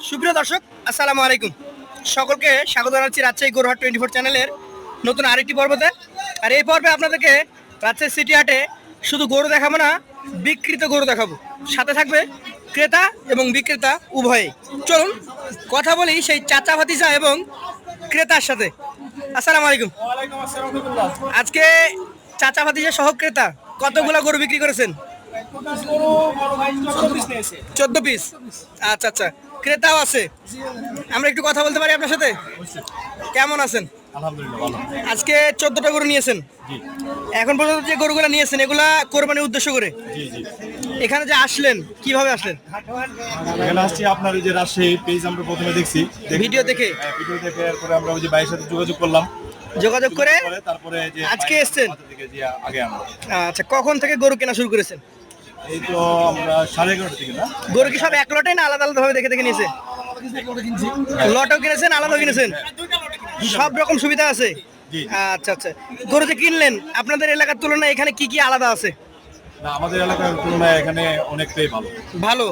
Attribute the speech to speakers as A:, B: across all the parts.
A: সুপ্রিয় দর্শক, আসসালামু আলাইকুম। সকলকে স্বাগত জানাচ্ছি রাজশাহী গরুহাট 24 চ্যানেলের নতুন আরেকটি পর্বতে। আর এই পর্বে আপনাদেরকে রাজশাহী সিটি হাটে শুধু গরু দেখাবো না, বিক্রিত গরু দেখাবো। সাথে থাকবে ক্রেতা এবং বিক্রেতা উভয়ে। চলুন কথা বলি সেই চাচা ভাতিজা এবং ক্রেতার সাথে। আসসালামু আলাইকুম। আজকে চাচা ভাতিজা সহ ক্রেতা কতগুলো গরু বিক্রি করেছেন? 14 পিস। আচ্ছা আচ্ছা, ক্রেতাও আছে। আমরা একটু কথা বলতে পারি আপনার সাথে? কেমন আছেন?
B: আলহামদুলিল্লাহ ভালো।
A: আজকে 14টা গরু নিয়েছেন।
B: জি
A: এখন পর্যন্ত যে গরুগুলো নিয়েছেন এগুলা কোরবানির উদ্দেশ্য করে।
B: জি জি
A: এখানে যে আসলেন কিভাবে আসলেন?
B: এখানে আসছি আপনার ওই যে রাজশাহী পেজ আমরা প্রথমে দেখছি
A: ভিডিও দেখে?
B: ভিডিও দেখে এরপরে আমরা ওই যে ভাইয়ের সাথে যোগাযোগ করলাম,
A: যোগাযোগ করে
B: তারপরে যে
A: আজকে এসছেন?
B: আগে আমরা
A: আচ্ছা, কখন থেকে গরু কেনা শুরু করেছেন?
B: এই তো আমরা 11:30 থেকে না
A: গরু কি সব এক লটে না আলাদা আলাদা ভাবে দেখে দেখে নিয়েছে? লটও কিনেছেন, আলাদাও কিনেছেন? সব রকম সুবিধা আছে।
B: জি।
A: আচ্ছা আচ্ছা, গরু যে কিনলেন আপনাদের এলাকার তুলনায় এখানে কি কি আলাদা আছে?
B: না, আমাদের এলাকার তুলনায় এখানে অনেকটাই ভালো।
A: ভালো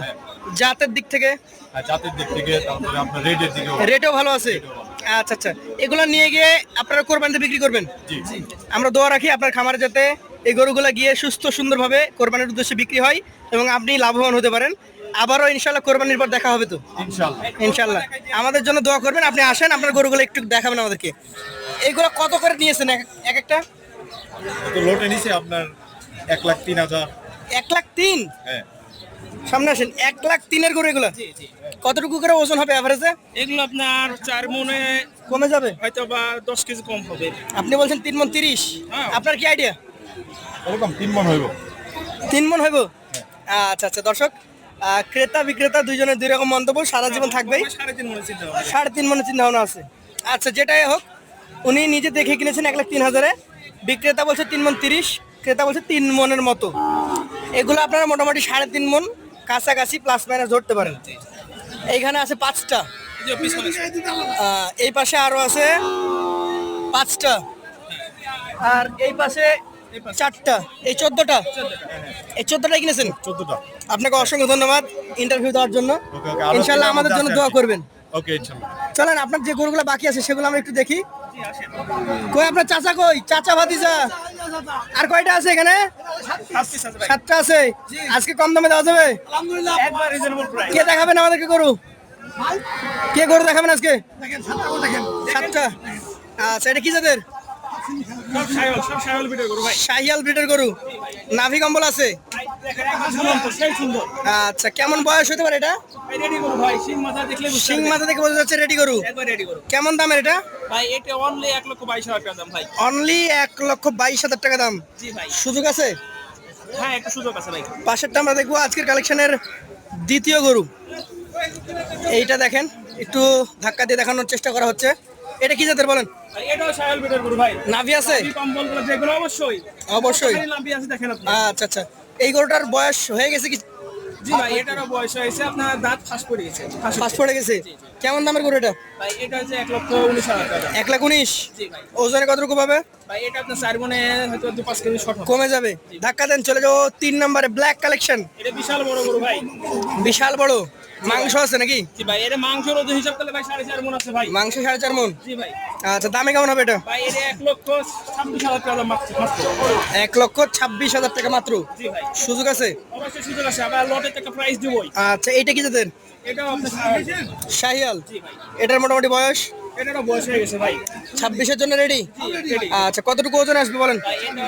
A: জাতের দিক থেকে?
B: আর জাতের দিক থেকে তারপরে আপনার রেটের দিকে
A: রেটও ভালো আছে। আচ্ছা আচ্ছা, এগুলো নিয়ে গিয়ে আপনারা কোরবানিতে বিক্রি করবেন?
B: জি জি
A: আমরা দোয়া রাখি আপনার খামারে যাতে এই গরুগুলো গিয়ে সুস্থ সুন্দরভাবে কোরবানির উদ্দেশ্যে বিক্রি হয় এবং আপনি লাভবান হতে পারেন। আবারও ইনশাল্লাহ কোরবানির পর দেখা হবে তো
B: ইনশাআল্লাহ।
A: ইনশাল্লাহ। আমাদের জন্য দোয়া করবেন। আপনি আসেন, আপনার গরুগুলো একটু দেখাবেন আমাদেরকে। এইগুলো কত করে নিয়েছেন এক একটা?
B: তো লোটে নিছে আপনার 1,03,000।
A: 1,03,000?
B: হ্যাঁ,
A: সামনে আসেন। 1,03,000-এর গরু এগুলো কতটুকু করে ওজন হবে অ্যাভারেজে?
C: এগুলো আপনার 4 মনে
A: কমে যাবে
C: হয়তো বা 10 কেজি কম হবে।
A: আপনি বলছেন 3 মণ 30।
C: হ্যাঁ।
A: আপনার কি আইডিয়া?
B: এরকম 3 মণ হইব।
A: 3 মণ হইব? আচ্ছা আচ্ছা দর্শক, ক্রেতা বিক্রেতা দুইজনের দুই রকম মন্তব্য সারা জীবন থাকবেই।
C: 3.5 মনে চিন্তা হবে।
A: 3.5 মনের চিন্তা ভাবনা আছে। আচ্ছা, যেটাই হোক, উনি নিজে দেখে কিনেছেন 1,03,000-এ। বিক্রেতা বলছে 3 মণ 30, ক্রেতা বলছে 3 মনের মতো। এগুলো আপনারা মোটামুটি 3.5 মণ কাছাকাছি প্লাস মাইনাস ধরতে পারেন। এইখানে আছে 5টা,
C: এই যে পিছনে
A: এই পাশে আরো আছে 5টা, আর এই পাশে 4টা, এই 14টা। এই 14টাই কিনেছেন?
B: 14টা।
A: আপনাকে অসংখ্য ধন্যবাদ ইন্টারভিউ দেওয়ার জন্য।
B: ওকে, ওকে, আরো
A: ইনশাল্লাহ আমাদের জন্য দোয়া করবেন।
B: ওকে ইনশাআল্লাহ।
A: চলেন, আপনার যে গরুগুলো বাকি আছে সেগুলো আমরা একটু দেখি। কই আপনার চাচা? কই চাচা ভাতিজা? আর কয়টা আছে এখানে? 7টা আছে। আজকে কম দামে দেওয়া যাবে?
C: একবার রিজনেবল প্রাইস।
A: কে দেখাবেন আমাদেরকে গরু? কে গরু দেখাবেন আজকে? 7টা। আচ্ছা, এটা কি জাতের?
C: সব শাইওয়াল ভিডিও করো ভাই।
A: শাহিয়াল ব্রিডের গরু। নাভি কম্বল আছে?
C: দেখেন একবার ঝুলন্ত, সেই সুন্দর।
A: আচ্ছা, কেমন বয়স হতে পারে এটা?
C: ভাই রেডি করো ভাই, সিং মাথা দেখলে বুঝতে
A: সিং
C: পারবেন।
A: মাথা থেকে বোঝা যাচ্ছে রেডি গরু।
C: একবার রেডি করো
A: কেমন দামের এটা?
C: ভাই। এটা অনলি 1,22,000 টাকা দাম ভাই।
A: অনলি 1,22,000 টাকা দাম।
C: জি ভাই।
A: সুযোগ আছে?
C: হ্যাঁ, একটু সুযোগ আছে ভাই।
A: পাশেরটা আমরা দেখবো আজকের কালেকশনের দ্বিতীয় গরু। এইটা দেখেন, একটু ধাক্কা দিয়ে দেখানোর চেষ্টা করা হচ্ছে। এটা কি জাতের বলেন?
C: ভাই এটাও শাইওয়াল ভিডিও করো ভাই।
A: নাভি আছে?
C: এই কম্বলগুলো যেগুলো অবশ্যই
A: অবশ্যই।
C: নাভি আছে, দেখেন আপনি।
A: আচ্ছা আচ্ছা, এই গরুটার বয়স হয়ে গেছে কি?
C: জি ভাই, এটারও বয়স হয়েছে আপনার, দাঁত ফাঁস পড়ে গেছে।
A: ফাস্ট পড়ে গেছে? কেমন দামের গরু এটা?
C: ভাই এটা হচ্ছে 1,19,000 টাকা।
A: 1,19,000?
C: জি ভাই।
A: ওজনে কতটুকু পাবে?
C: ভাই এটা আপনার 4 মনে হয়তো 2-5 কেজি শর্ট হবে।
A: কমে যাবে? ধাক্কা দেন, চলে যাবো 3 নম্বরে। ব্ল্যাক কালেকশন,
C: এটা বিশাল বড় গরু ভাই।
A: বিশাল বড়। মাংস আছে নাকি?
C: জি ভাই, এটা মাংসের ওজন হিসাব করলে ভাই 4.5 মণ আছে ভাই।
A: মাংস 4.5 মণ?
C: জি ভাই।
A: আচ্ছা, দামে কেমন হবে এটা?
C: ভাই এটা 1,26,000 টাকা দাম মাত্র।
A: 1,26,000 টাকা মাত্র?
C: জি ভাই।
A: সুযোগ আছে?
C: অবশ্যই সুযোগ আছে, আবার লটের টাকা প্রাইস দিবই।
A: আচ্ছা, এইটা কি জাতের?
C: এটাও আপনার
A: শাহিয়াল?
C: জি ভাই।
A: এটার মোটামুটি বয়স?
C: এটারও বয়স হয়ে গেছে ভাই।
A: 26-এর জন্য রেডি?
C: জি ready।
A: আচ্ছা, কতটুকু ওজন আসবে বলেন?
C: ভাই এটা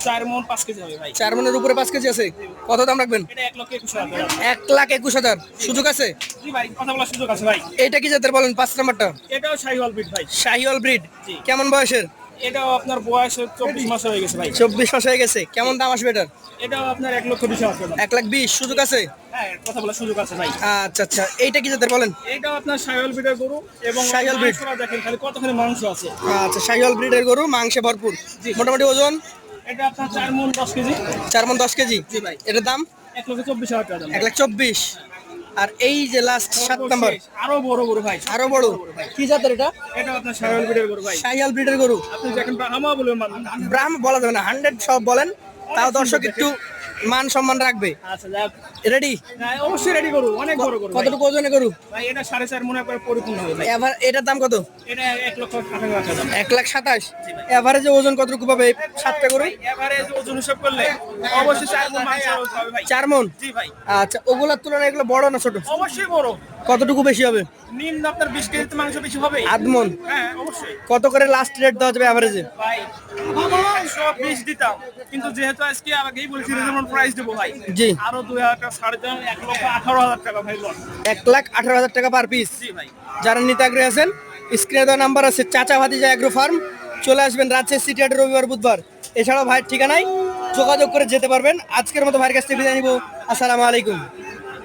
C: 4 মণ 5 কেজি হবে ভাই।
A: 4 মণের উপরে 5 কেজি আছে। কত দাম রাখবেন?
C: এটা 1,21,000 টাকা।
A: 1,21,000। সুযোগ আছে?
C: জি ভাই, কথা বলার সুযোগ আছে ভাই।
A: এইটা কি জাতের বলেন 5 নাম্বারটা?
C: এটাও শাইওয়াল ব্রিড ভাই।
A: শাহিওয়াল ব্রিড?
C: জি।
A: কেমন বয়সের?
C: এটাও আপনার বয়স 24 মাস হয়ে গেছে ভাই।
A: 24 মাস হয়ে গেছে। কেমন দাম আসবে এটার?
C: এটাও আপনার 1,20,000 টাকা দাম।
A: 1,20,000। সুযোগ আছে?
C: হ্যাঁ, কথা বলার সুযোগ আছে ভাই।
A: আচ্ছা আচ্ছা, এইটা কি জাতের বলেন?
C: এটাও আপনার শাইওয়াল ব্রিডের গরু এবং
A: শাহিওয়াল breed।
C: মাংসটা দেখেন খালি কতখানি মাংস আছে।
A: আচ্ছা, শাহিওয়াল ব্রিডের গরু, মাংসে ভরপুর।
C: জি।
A: মোটামুটি ওজন?
C: এটা আপনার 4 মণ 10 কেজি।
A: 4 মণ 10 কেজি?
C: জি ভাই।
A: এটার দাম?
C: 1,24,000 টাকা দাম।
A: 1,24,000। আর এই যে লাস্ট 7 নাম্বার,
C: আরো বড় গরু ভাই।
A: আরো বড়, কি জাতের এটা?
C: এটা আপনার শাইওয়াল ব্রিডের গরু ভাই।
A: শাহিওয়াল ব্রিডের গরু।
C: আপনি দেখেন ব্রাহ্মা বলবেন মানুষ।
A: ব্রাহ্ম বলা যাবে না, 100 সব বলেন, তাও দর্শক একটু মান সম্মান রাখবে।
C: আচ্ছা যাক,
A: রেডি?
C: হ্যাঁ, অবশ্যই রেডি গরু, অনেক বড় গরু ভাই।
A: কতটুকু ওজনে গরু?
C: ভাই এটা 4.5 মনে করে পরিপূর্ণ হবে ভাই।
A: এবার এটার দাম কত?
C: এটা 1,28,000 টাকা দাম।
A: 1,27,000। এভারেজে ওজন কতটুকু পাবে এই সাতটা গরু?
C: এভারেজ ওজন হিসাব করলে অবশ্যই 4 মণ মাংস হবে ভাই।
A: 4 মণ।
C: জি ভাই,
A: আচ্ছা, ওগুলার তুলনায় এগুলো বড় না ছোট?
C: অবশ্যই বড়।
A: কতটুকু বেশি হবে?
C: নিম্ন আপনার 20 কেজিতে মাংস বেশি হবে।
A: আধ মণ।
C: হ্যাঁ, অবশ্যই
A: কত করে লাস্ট রেট দেওয়া যাবে এভারেজে?
C: ভাই। 120 দিতাম, কিন্তু যেহেতু আজকে আগেই বলেছি রিজনেবল প্রাইস দেবো ভাই।
A: জি।
C: আরো 2,000 টাকা ছাড় দেন, 1,18,000 টাকা ভাই লস।
A: 1,18,000 টাকা পার পিস।
C: জি ভাই।
A: যারা নিতে আগ্রহী আছেন, স্ক্রিনে দেওয়া নাম্বার আছে, চাচা ভাতিজা এগ্রো ফার্ম। চলে আসবেন রাজশাহী সিটি হাটে রবিবার বুধবার। এছাড়াও ভাইয়ের ঠিকানায় যোগাযোগ করে যেতে পারবেন। আজকের মতো ভাইয়ের কাছ থেকে বিদায় নিব। আসসালামু আলাইকুম।